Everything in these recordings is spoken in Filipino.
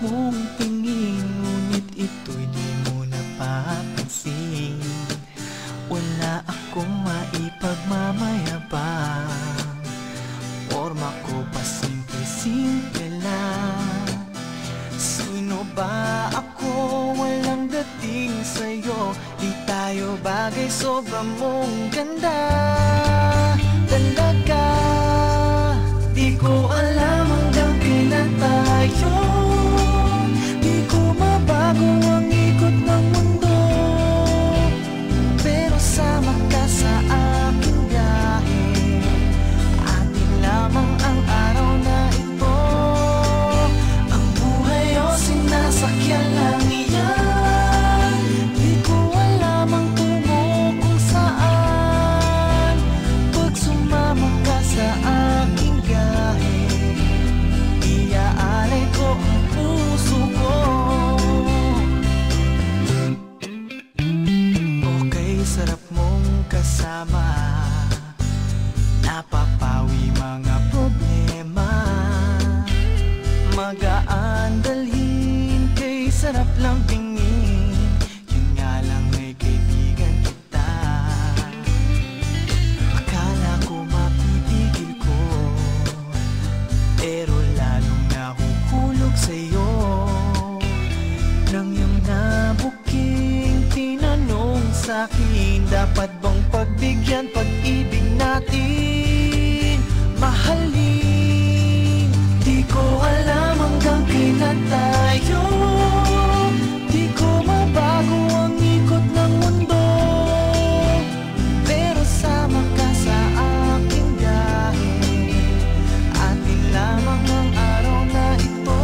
mong tingin, ngunit ito'y di mo napapansin. Wala akong maipagmamayabang, forma ko pa simple-simple lang. Sino ba ako? Walang dating sa'yo, di tayo bagay, sobrang mong ganda. Talaga, di ko alam hanggang kailan tayo. Di ko mabago ang ikot ng mundo, pero sama ka sa aking biyahe. Atin lamang ang araw na ito. Ang buhay o sinasakyan lang iyan. Di ko alam ang tungo kung saan. Pag sumama ka sa aking biyahe, iaalay ko ang puso ko. Okay, sarap mong kasama, napapawi mga problema. Magaan dalhin, kay sarap lang tingin. Yun nga lang ay kaibigan kita. Akala ko mapipigil ko, pero lalong nahuhulog sa'yo. Nang iyong nabuking tinanong sa'kin, dapat bang pagbigyan pag-ibig natin? Mahalin, di ko alam hanggang kailan tayo. Di ko mabago ang ikot ng mundo, pero sama ka sa aking biyahe. Atin lamang ang araw na ito.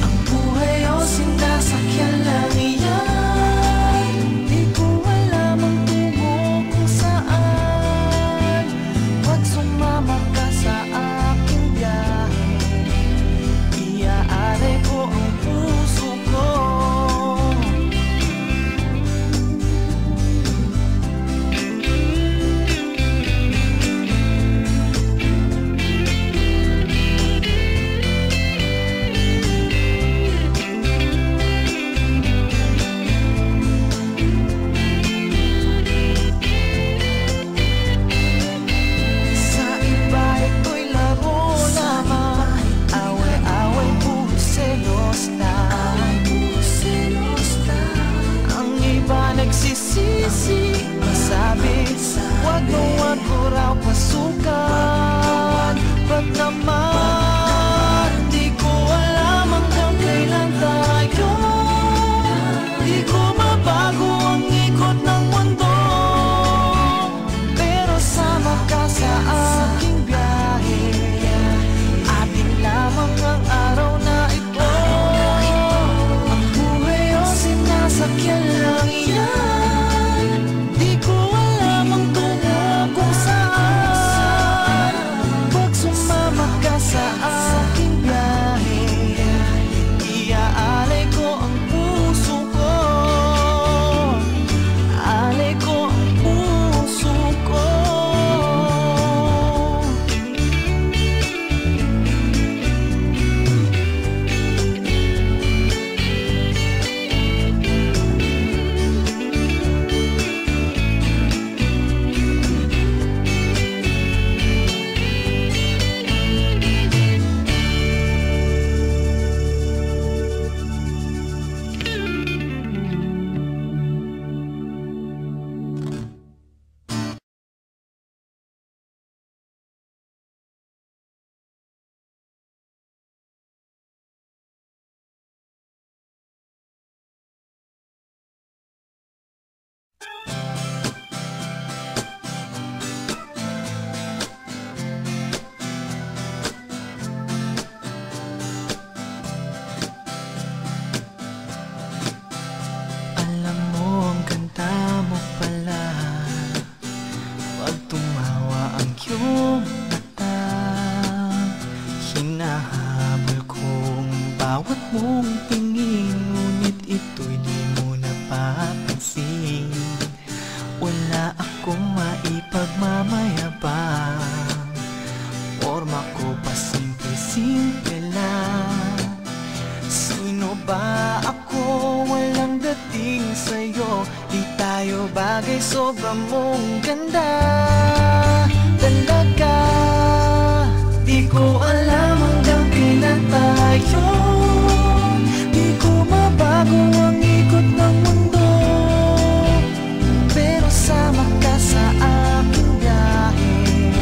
Ang buhay o sinasakyan lang iyan. Di ko alam ang tungo kung saan. Pag sumama ka sa aking biyahe, iaalay ko ang puso ko. Sa iba ito'y laro lamang, away-away, puro selos lang. Ang iba nagsisisi, masabi, wag mo raw pasukan. Ba't naman, di ko alam hanggang kailan tayo. Di ko mabago ang ikot ng mundo, pero sama ka sa aking biyahe. Atin lamang ang araw na ito. Ang buhay o sinasakyan lang iyan. Di ko alam ang tungo kung saan. Pag sumama ka sa aking biyahe, iaalay ko ang puso ko. Alay ko ang puso ko. Alam mo ang ganda mo pala, pag tumawa ang iyong mata. Hinahabol kong bawat mong tingin, ngunit ito'y di mo napapansin. Wala akong maipagmamayabang, forma ko pa simple-simple lang. bagay sobrang mong ganda talaga. Di ko alam hanggang kailan tayo, di ko mabago ang ikot ng mundo, pero sama ka sa aking biyahe.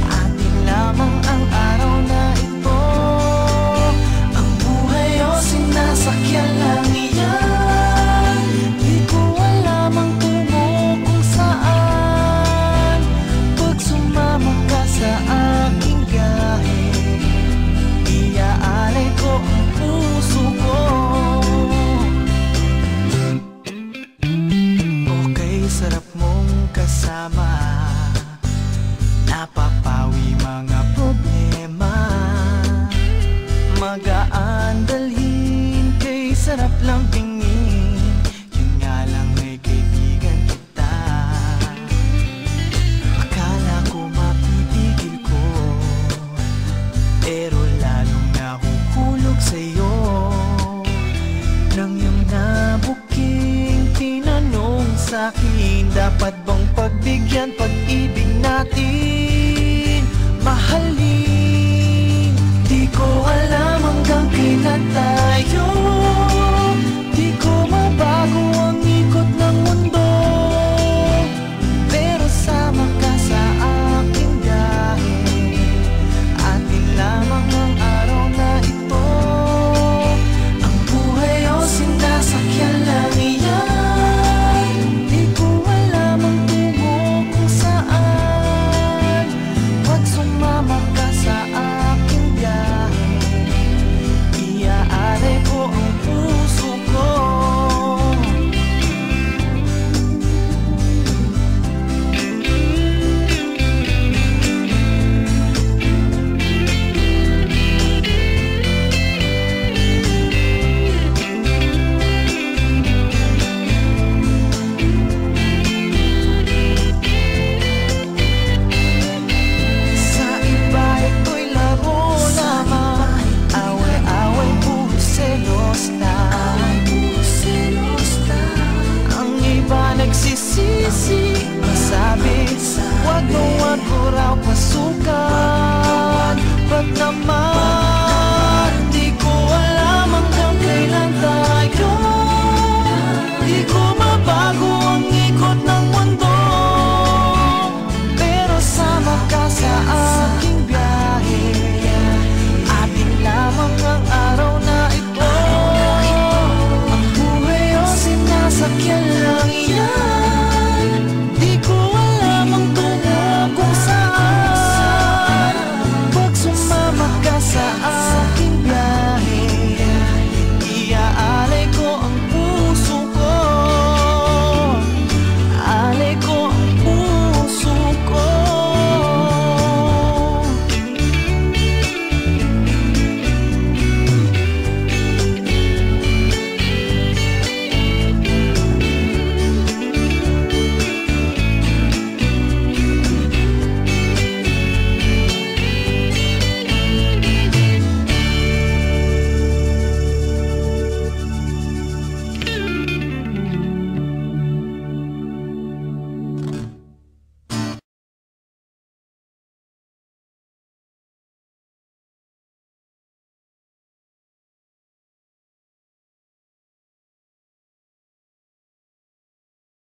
Atin lamang ang araw na ito, ang buhay o sinasakyan lang iyan. Di ko alam ang tungo kung saan, pag sumama ka sa aking biyahe, iaalay ko ang puso ko. Okay, sarap mong kasama, napapawi mga problema, magaan dalhin, kay sarap lang tingin. Yun nga lang ay kaibigan kita. Akala ko mapipigil ko, pero lalong nahuhulog sa'yo. Nang iyong nabuking tinanong sa'kin, dapat bang pagbigyan pag-ibig natin, mahalin? Di ko alam hanggang kailan tayo, di ko mabago ang ikot ng mundo, pero sama ka sa aking biyahe. Atin lamang ang araw na ito, ang buhay o sinasakyan lang iyan. Di ko alam ang tungo kung saan, pag sumama ka sa aking biyahe, iaalay ko ang puso ko. Sa iba ito'y laro lamang, away-away puro selos lang. Ang iba nagsisisi, sabi wag mo raw pasukan. Ba't naman